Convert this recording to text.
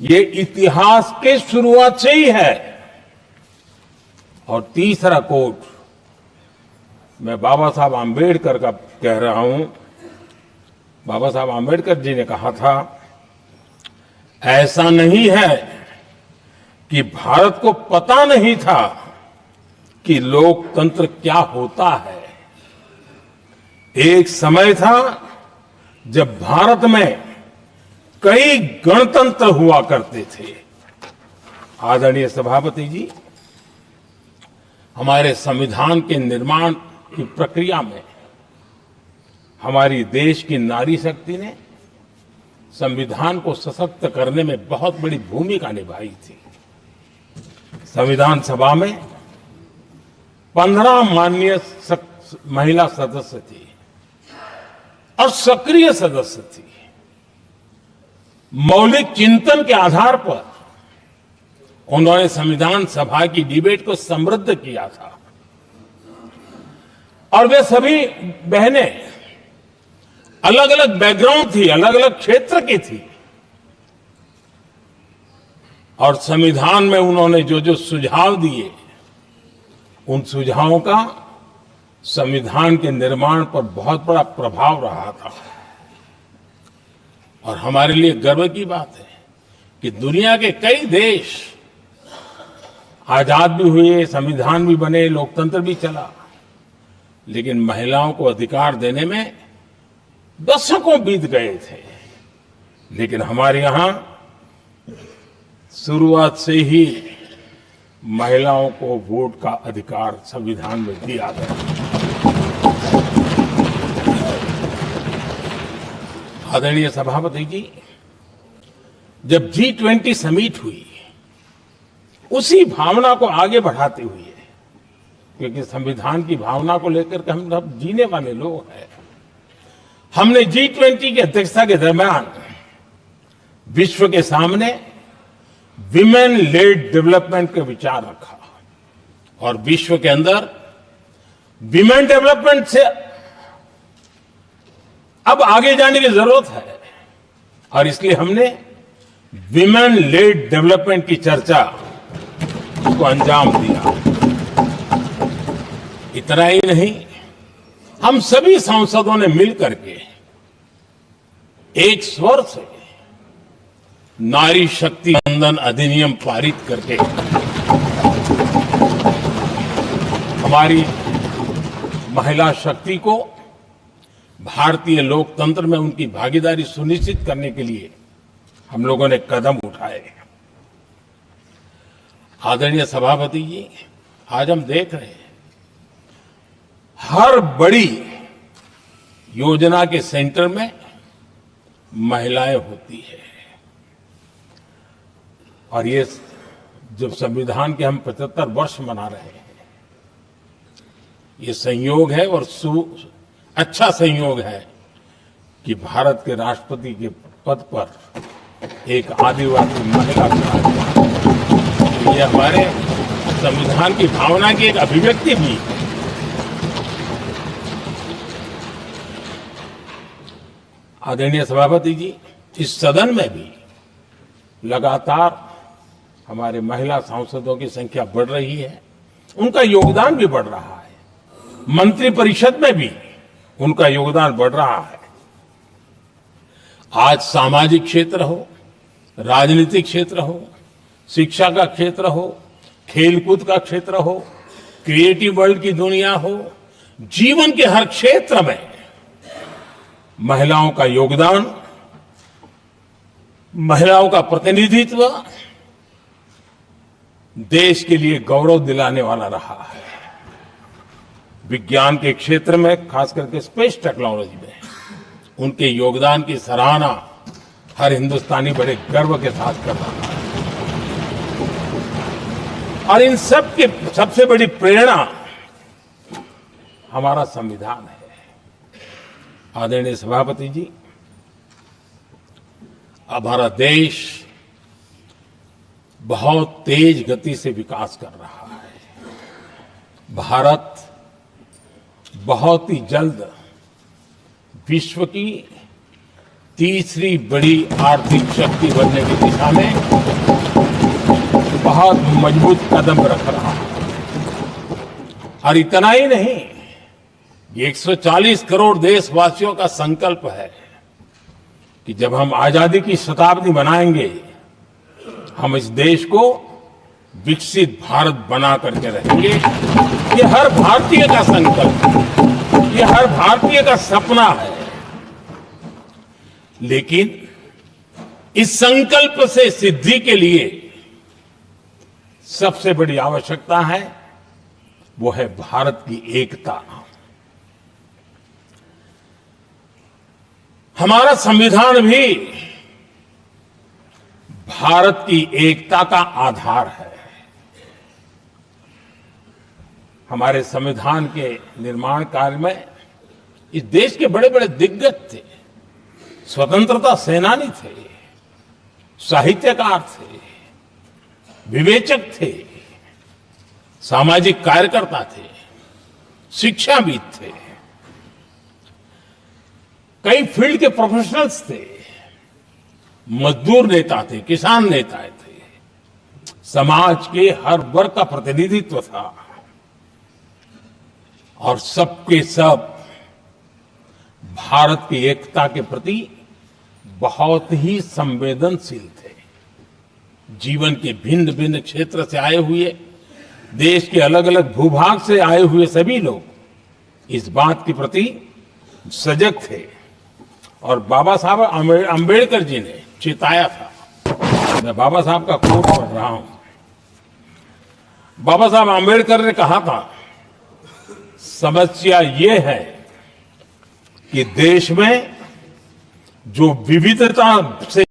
ये इतिहास के शुरुआत से ही है। और तीसरा कोट मैं बाबा साहब आम्बेडकर का कह रहा हूं। बाबा साहब आम्बेडकर जी ने कहा था, ऐसा नहीं है कि भारत को पता नहीं था कि लोकतंत्र क्या होता है। एक समय था जब भारत में कई गणतंत्र हुआ करते थे। आदरणीय सभापति जी, हमारे संविधान के निर्माण की प्रक्रिया में हमारी देश की नारी शक्ति ने संविधान को सशक्त करने में बहुत बड़ी भूमिका निभाई थी। संविधान सभा में 15 माननीय महिला सदस्य थी और सक्रिय सदस्य थी। मौलिक चिंतन के आधार पर उन्होंने संविधान सभा की डिबेट को समृद्ध किया था। और वे सभी बहनें अलग अलग बैकग्राउंड थी, अलग अलग क्षेत्र की थी। और संविधान में उन्होंने जो जो सुझाव दिए, उन सुझावों का संविधान के निर्माण पर बहुत बड़ा प्रभाव रहा था। और हमारे लिए गर्व की बात है कि दुनिया के कई देश आजाद भी हुए, संविधान भी बने, लोकतंत्र भी चला, लेकिन महिलाओं को अधिकार देने में दशकों बीत गए थे। लेकिन हमारे यहां शुरुआत से ही महिलाओं को वोट का अधिकार संविधान में दिया गया। आदरणीय सभापति जी, जब G20 समिट हुई, उसी भावना को आगे बढ़ाते हुए, क्योंकि संविधान की भावना को लेकर के हम सब जीने वाले लोग हैं, हमने G20 की अध्यक्षता के दरमियान विश्व के सामने विमेन लेड डेवलपमेंट का विचार रखा। और विश्व के अंदर विमेन डेवलपमेंट से अब आगे जाने की जरूरत है। और इसलिए हमने विमेन लेड डेवलपमेंट की चर्चा को अंजाम दिया। इतना ही नहीं, हम सभी सांसदों ने मिलकर के एक स्वर से नारी शक्ति वंदन अधिनियम पारित करके हमारी महिला शक्ति को भारतीय लोकतंत्र में उनकी भागीदारी सुनिश्चित करने के लिए हम लोगों ने कदम उठाए। आदरणीय सभापति जी, आज हम देख रहे हैं हर बड़ी योजना के सेंटर में महिलाएं होती है। और ये जब संविधान के हम 75 वर्ष मना रहे हैं, ये संयोग है और अच्छा संयोग है कि भारत के राष्ट्रपति के पद पर एक आदिवासी महिला खड़ा। ये हमारे संविधान की भावना की एक अभिव्यक्ति भी है। आदरणीय सभापति जी, इस सदन में भी लगातार हमारे महिला सांसदों की संख्या बढ़ रही है, उनका योगदान भी बढ़ रहा है। मंत्रिपरिषद में भी उनका योगदान बढ़ रहा है। आज सामाजिक क्षेत्र हो, राजनीतिक क्षेत्र हो, शिक्षा का क्षेत्र हो, खेलकूद का क्षेत्र हो, क्रिएटिव वर्ल्ड की दुनिया हो, जीवन के हर क्षेत्र में महिलाओं का योगदान, महिलाओं का प्रतिनिधित्व देश के लिए गौरव दिलाने वाला रहा है। विज्ञान के क्षेत्र में, खास करके स्पेस टेक्नोलॉजी में उनके योगदान की सराहना हर हिंदुस्तानी बड़े गर्व के साथ कर रहा है। और इन सब की सबसे बड़ी प्रेरणा हमारा संविधान है। आदरणीय सभापति जी, हमारा देश बहुत तेज गति से विकास कर रहा है। भारत बहुत ही जल्द विश्व की तीसरी बड़ी आर्थिक शक्ति बनने की दिशा में बहुत मजबूत कदम रख रहा है। और इतना ही नहीं, ये 140 करोड़ देशवासियों का संकल्प है कि जब हम आजादी की शताब्दी मनाएंगे, हम इस देश को विकसित भारत बना करके रहेंगे। ये हर भारतीय का संकल्प है, ये हर भारतीय का सपना है। लेकिन इस संकल्प से सिद्धि के लिए सबसे बड़ी आवश्यकता है, वो है भारत की एकता। हमारा संविधान भी भारत की एकता का आधार है। हमारे संविधान के निर्माण कार्य में इस देश के बड़े बड़े दिग्गज थे, स्वतंत्रता सेनानी थे, साहित्यकार थे, विवेचक थे, सामाजिक कार्यकर्ता थे, शिक्षाविद थे, कई फील्ड के प्रोफेशनल्स थे, मजदूर नेता थे, किसान नेता थे, समाज के हर वर्ग का प्रतिनिधित्व था और सबके सब भारत की एकता के प्रति बहुत ही संवेदनशील थे। जीवन के भिन्न भिन्न क्षेत्र से आए हुए, देश के अलग अलग भूभाग से आए हुए सभी लोग इस बात के प्रति सजग थे और बाबा साहब अंबेडकर जी ने चिताया था। मैं बाबा साहब का कोट पढ़ रहा हूं। बाबा साहब अंबेडकर ने कहा था, समस्या ये है कि देश में जो विविधता से